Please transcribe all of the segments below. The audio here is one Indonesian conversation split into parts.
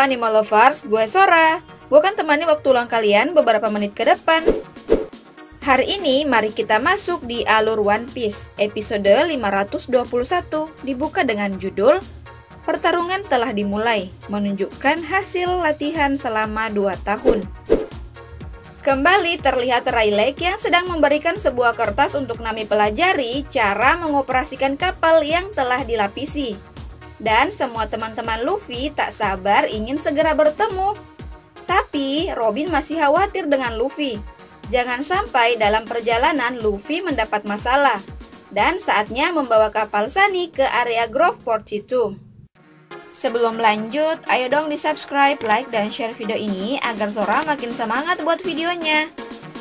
Anime Lovers, gue Sora. Gue akan temani waktu luang kalian beberapa menit ke depan. Hari ini mari kita masuk di alur One Piece episode 521, dibuka dengan judul Pertarungan telah dimulai, menunjukkan hasil latihan selama 2 tahun. Kembali terlihat Rayleigh yang sedang memberikan sebuah kertas untuk Nami pelajari cara mengoperasikan kapal yang telah dilapisi. Dan semua teman-teman Luffy tak sabar ingin segera bertemu. Tapi Robin masih khawatir dengan Luffy. Jangan sampai dalam perjalanan Luffy mendapat masalah. Dan saatnya membawa kapal Sunny ke area Groveport situ. Sebelum lanjut, ayo dong di subscribe, like, dan share video ini agar Sora makin semangat buat videonya.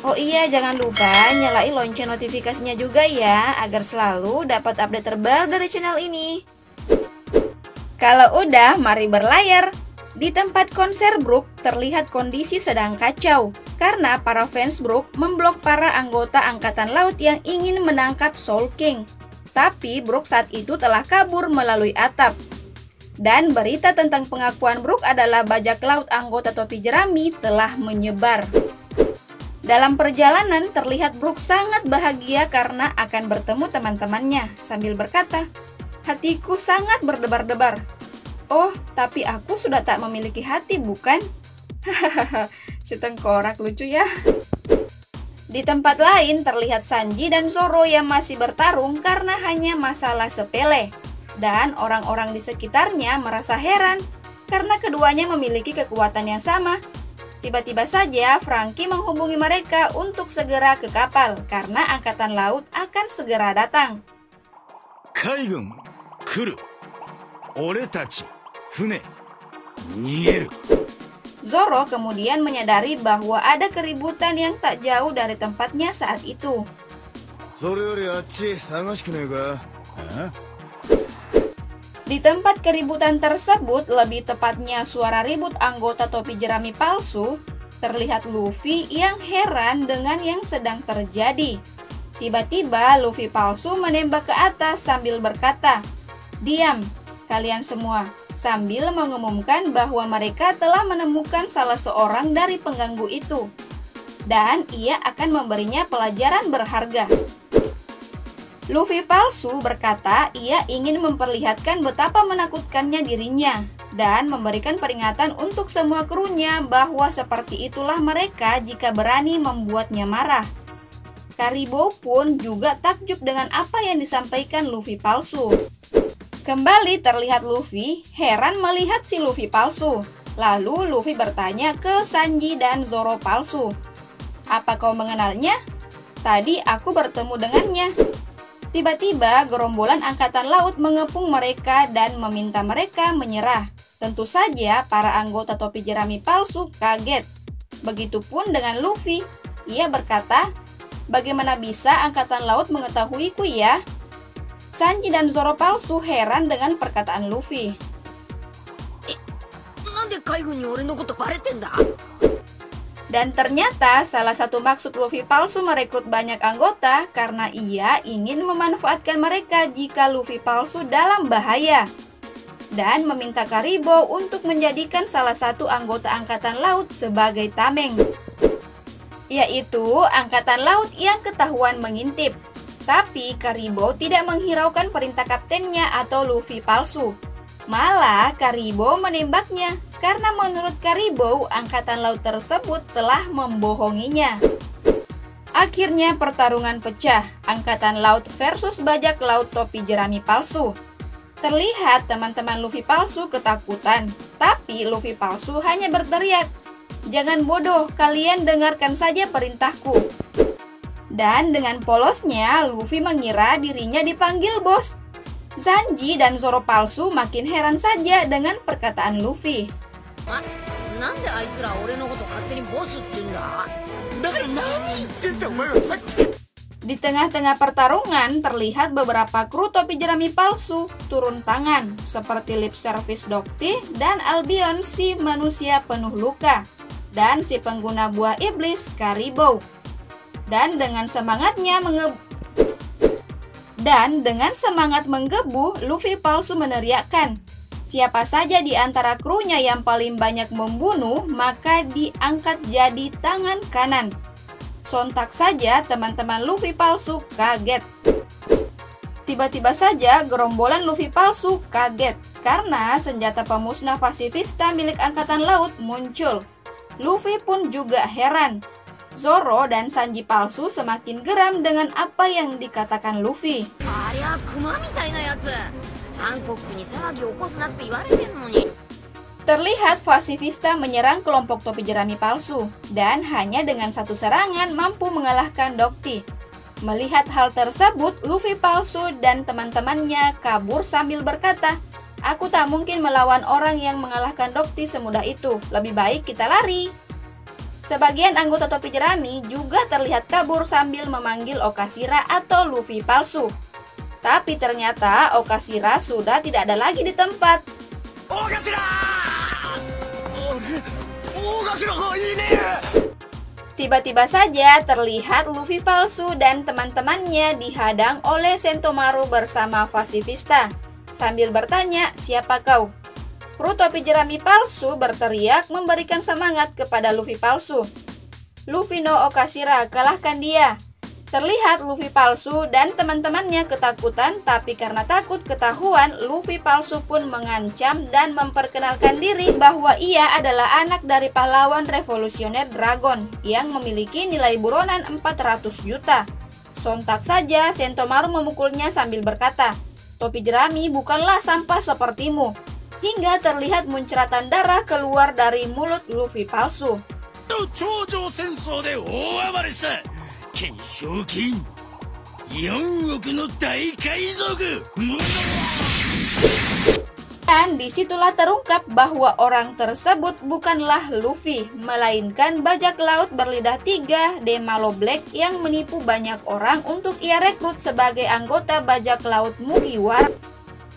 Oh iya, jangan lupa nyalain lonceng notifikasinya juga ya, agar selalu dapat update terbaru dari channel ini. Kalau udah, mari berlayar. Di tempat konser Brook, terlihat kondisi sedang kacau karena para fans Brook memblok para anggota Angkatan Laut yang ingin menangkap Soul King. Tapi Brook saat itu telah kabur melalui atap. Dan berita tentang pengakuan Brook adalah bajak laut anggota topi jerami telah menyebar. Dalam perjalanan terlihat Brook sangat bahagia karena akan bertemu teman-temannya sambil berkata, "Hatiku sangat berdebar-debar. Oh, tapi aku sudah tak memiliki hati, bukan?" Hahaha, si tengkorak lucu ya. Di tempat lain terlihat Sanji dan Zoro yang masih bertarung karena hanya masalah sepele. Dan orang-orang di sekitarnya merasa heran karena keduanya memiliki kekuatan yang sama. Tiba-tiba saja Franky menghubungi mereka untuk segera ke kapal karena Angkatan Laut akan segera datang. Kaigun, kuru. Oretachi, fune, nigeru. Zoro kemudian menyadari bahwa ada keributan yang tak jauh dari tempatnya saat itu. Di tempat keributan tersebut, lebih tepatnya suara ribut anggota topi jerami palsu, terlihat Luffy yang heran dengan yang sedang terjadi. Tiba-tiba Luffy palsu menembak ke atas sambil berkata, "Diam, kalian semua," sambil mengumumkan bahwa mereka telah menemukan salah seorang dari pengganggu itu. Dan ia akan memberinya pelajaran berharga. Luffy palsu berkata ia ingin memperlihatkan betapa menakutkannya dirinya dan memberikan peringatan untuk semua krunya bahwa seperti itulah mereka jika berani membuatnya marah. Karibo pun juga takjub dengan apa yang disampaikan Luffy palsu. Kembali terlihat Luffy heran melihat si Luffy palsu. Lalu Luffy bertanya ke Sanji dan Zoro palsu, "Apa kau mengenalnya? Tadi aku bertemu dengannya." Tiba-tiba gerombolan Angkatan Laut mengepung mereka dan meminta mereka menyerah. Tentu saja para anggota topi jerami palsu kaget. Begitupun dengan Luffy. Ia berkata, "Bagaimana bisa Angkatan Laut mengetahuiku ya?" Sanji dan Zoro palsu heran dengan perkataan Luffy. Dan ternyata salah satu maksud Luffy palsu merekrut banyak anggota karena ia ingin memanfaatkan mereka jika Luffy palsu dalam bahaya. Dan meminta Karibo untuk menjadikan salah satu anggota Angkatan Laut sebagai tameng. Yaitu Angkatan Laut yang ketahuan mengintip. Tapi Karibo tidak menghiraukan perintah kaptennya atau Luffy palsu. Malah Karibo menembaknya karena menurut Karibo Angkatan Laut tersebut telah membohonginya. Akhirnya pertarungan pecah, Angkatan Laut versus bajak laut topi jerami palsu. Terlihat teman-teman Luffy palsu ketakutan, tapi Luffy palsu hanya berteriak, "Jangan bodoh, kalian dengarkan saja perintahku." Dan dengan polosnya Luffy mengira dirinya dipanggil bos. Sanji dan Zoro palsu makin heran saja dengan perkataan Luffy. Di tengah-tengah pertarungan terlihat beberapa kru topi jerami palsu turun tangan seperti lip service Dokti dan Albion si manusia penuh luka dan si pengguna buah iblis Karibo. Dan dengan semangat menggebu, Luffy palsu meneriakkan, Siapa saja di antara krunya yang paling banyak membunuh, maka diangkat jadi tangan kanan. Sontak saja teman-teman Luffy palsu kaget. Tiba-tiba saja gerombolan Luffy palsu kaget karena senjata pemusnah pasifista milik Angkatan Laut muncul. Luffy pun juga heran. Zoro dan Sanji palsu semakin geram dengan apa yang dikatakan Luffy. Terlihat pasifista menyerang kelompok topi jerami palsu dan hanya dengan satu serangan mampu mengalahkan Dokti. Melihat hal tersebut, Luffy palsu dan teman-temannya kabur sambil berkata, "Aku tak mungkin melawan orang yang mengalahkan Dokti semudah itu. Lebih baik kita lari." Sebagian anggota topi jerami juga terlihat kabur sambil memanggil Okashira atau Luffy palsu. Tapi ternyata Okashira sudah tidak ada lagi di tempat. Okashira! Okashira kok ini? Tiba-tiba saja terlihat Luffy palsu dan teman-temannya dihadang oleh Sentomaru bersama pasifista. Sambil bertanya, "Siapa kau?" Kru topi jerami palsu berteriak memberikan semangat kepada Luffy palsu. "Luffy no Okashira, kalahkan dia." Terlihat Luffy palsu dan teman-temannya ketakutan, tapi karena takut ketahuan, Luffy palsu pun mengancam dan memperkenalkan diri bahwa ia adalah anak dari pahlawan revolusioner Dragon yang memiliki nilai buronan 400 juta. Sontak saja Sentomaru memukulnya sambil berkata, "Topi jerami bukanlah sampah sepertimu." Hingga terlihat muncratan darah keluar dari mulut Luffy palsu. Dan disitulah terungkap bahwa orang tersebut bukanlah Luffy, melainkan bajak laut berlidah 3 Demalo Black yang menipu banyak orang untuk ia rekrut sebagai anggota bajak laut Mugiwara.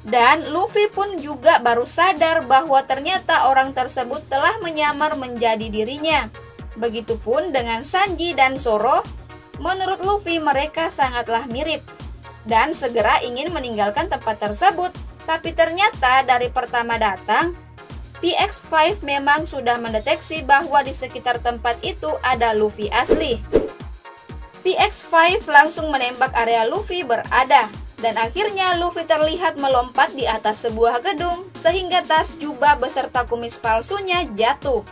Dan Luffy pun juga baru sadar bahwa ternyata orang tersebut telah menyamar menjadi dirinya. Begitupun dengan Sanji dan Zoro. Menurut Luffy mereka sangatlah mirip dan segera ingin meninggalkan tempat tersebut. Tapi ternyata dari pertama datang, PX5 memang sudah mendeteksi bahwa di sekitar tempat itu ada Luffy asli. PX5 langsung menembak area Luffy berada. Dan akhirnya Luffy terlihat melompat di atas sebuah gedung sehingga tas jubah beserta kumis palsunya jatuh.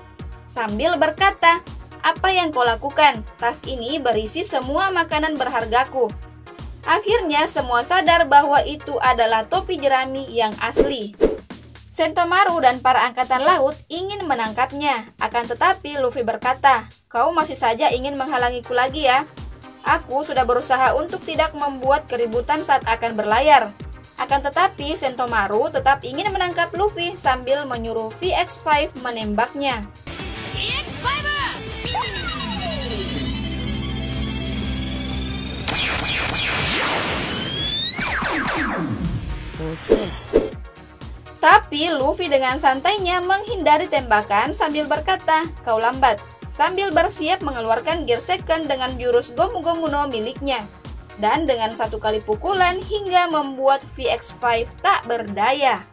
Sambil berkata, "Apa yang kau lakukan? Tas ini berisi semua makanan berhargaku." Akhirnya semua sadar bahwa itu adalah topi jerami yang asli. Sentomaru dan para angkatan laut ingin menangkapnya. Akan tetapi Luffy berkata, "Kau masih saja ingin menghalangiku lagi ya? Aku sudah berusaha untuk tidak membuat keributan saat akan berlayar." Akan tetapi Sentomaru tetap ingin menangkap Luffy sambil menyuruh VX5 menembaknya. Tapi Luffy dengan santainya menghindari tembakan sambil berkata, "Kau lambat." Sambil bersiap mengeluarkan Gear Second dengan jurus Gomu Gomu no miliknya. Dan dengan satu kali pukulan hingga membuat VX5 tak berdaya.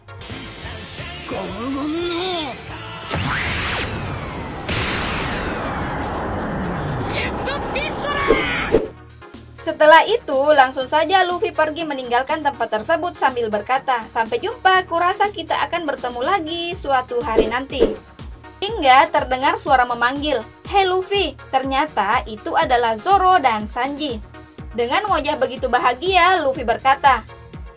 Setelah itu, langsung saja Luffy pergi meninggalkan tempat tersebut sambil berkata, "Sampai jumpa, kurasa kita akan bertemu lagi suatu hari nanti." Hingga terdengar suara memanggil, "Hei Luffy!" Ternyata itu adalah Zoro dan Sanji. Dengan wajah begitu bahagia, Luffy berkata,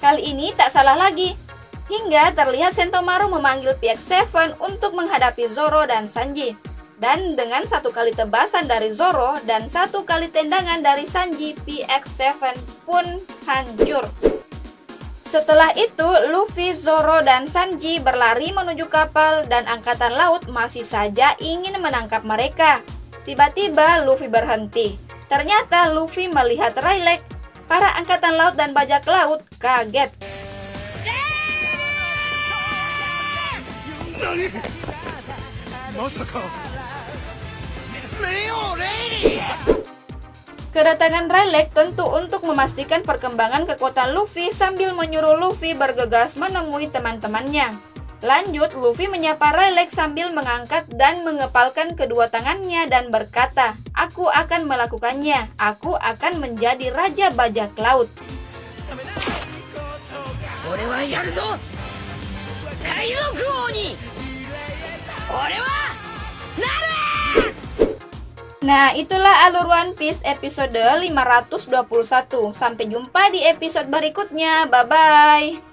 "Kali ini tak salah lagi." Hingga terlihat Sentomaru memanggil PX7 untuk menghadapi Zoro dan Sanji. Dan dengan satu kali tebasan dari Zoro dan satu kali tendangan dari Sanji, PX7 pun hancur. Setelah itu, Luffy, Zoro, dan Sanji berlari menuju kapal dan angkatan laut masih saja ingin menangkap mereka. Tiba-tiba Luffy berhenti. Ternyata Luffy melihat Rayleigh. Para angkatan laut dan bajak laut kaget. Kedatangan Rayleigh tentu untuk memastikan perkembangan kekuatan Luffy sambil menyuruh Luffy bergegas menemui teman-temannya. Lanjut, Luffy menyapa Rayleigh sambil mengangkat dan mengepalkan kedua tangannya dan berkata, "Aku akan melakukannya. Aku akan menjadi Raja Bajak Laut." 俺はやるぞ海賊王に俺はなる Nah, itulah alur One Piece episode 521. Sampai jumpa di episode berikutnya. Bye-bye.